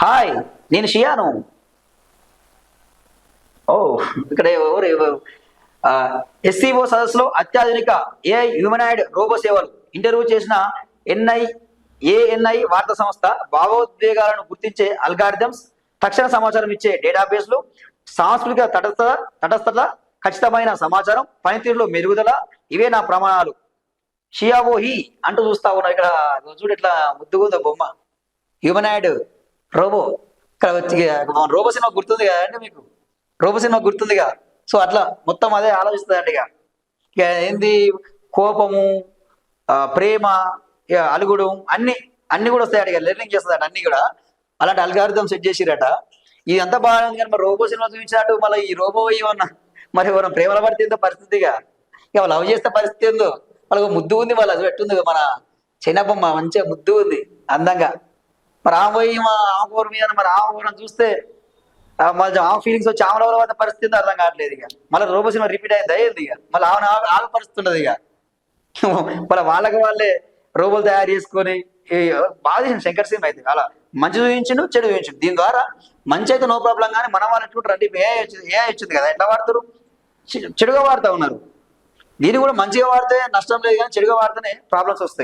Hi, నేను షియాను. ఓ, ఇక్కడ ఎవరు ఎస్సీఓ సదస్సులో అత్యాధునిక ఏఐ హ్యూమనాయిడ్ రోబో సేవలు ఇంటర్వ్యూ చేసిన ఎన్ఐ ఏఎన్ఐ వార్తా సంస్థ భావోద్వేగాలను గుర్తించే అల్గారిథమ్స్, తక్షణ సమాచారం ఇచ్చే డేటాబేస్లు, సాంస్కృతిక తటస్థత, ఖచ్చితమైన సమాచారం, పనితీరులో మెరుగుదల, ఇవే నా ప్రమాణాలు. షియావోహి అంటూ చూస్తా ఉన్నా. ఇక్కడ చూడు ఎట్లా ముద్దుగుందో బొమ్మ, హ్యూమనాయిడ్ రోబో. ఇక్కడ వచ్చి రోబో సినిమా గుర్తుంది కదా అండి మీకు? Robo cinema గుర్తుందిగా. సో అట్లా మొత్తం అదే ఆలోచిస్తుందండి. ఇక ఏంది, కోపము, ప్రేమ, ఇక అలుగుడు, అన్ని అన్ని కూడా వస్తాయట. ఇక లెర్నింగ్ చేస్తుందట అన్ని కూడా. అలాంటి అల్గారిథం సెట్ చేసిరట. ఇది అంతా బాగుంది కానీ మరి రోబో సినిమా చూపించినట్టు మళ్ళీ ఈ రోబో ఏమన్నా మరి ఎవరైనా ప్రేమల పడితే ఏందో పరిస్థితిగా, ఇక లవ్ చేస్తే పరిస్థితి ఏందో. వాళ్ళకి ముద్దు ఉంది, వాళ్ళు అది పెట్టుంది మన చిన్నబొమ్మ, మంచిగా ముద్దు ఉంది అందంగా. మరి ఆమె పోయి ఆమె మీద మరి ఆమె చూస్తే మళ్ళీ ఆ ఫీలింగ్స్ వచ్చి ఆమె వల్ల పరిస్థితి అర్థం కావట్లేదు. ఇక మళ్ళీ రోబో సినిమా రిపీట్ అయింది అయ్యింది. ఇక మళ్ళీ ఆమె పరిస్థితి ఉండదు. ఇక మళ్ళీ వాళ్ళకి వాళ్ళే రోబోలు తయారు చేసుకొని బాగా చేసింది శంకర్ సినిమా. అయితే అలా మంచి చూపించిండు, చెడు చూపించిండు. దీని ద్వారా మంచి అయితే నో ప్రాబ్లం, కానీ మన వాళ్ళు ఎట్లుంటారు అంటే ఏ వచ్చింది కదా, ఎట్లా వాడతారు, చెడుగా వాడుతూ ఉన్నారు. దీన్ని కూడా మంచిగా వాడితే నష్టం లేదు, కానీ చెడుగా వాడితేనే ప్రాబ్లమ్స్ వస్తాయి.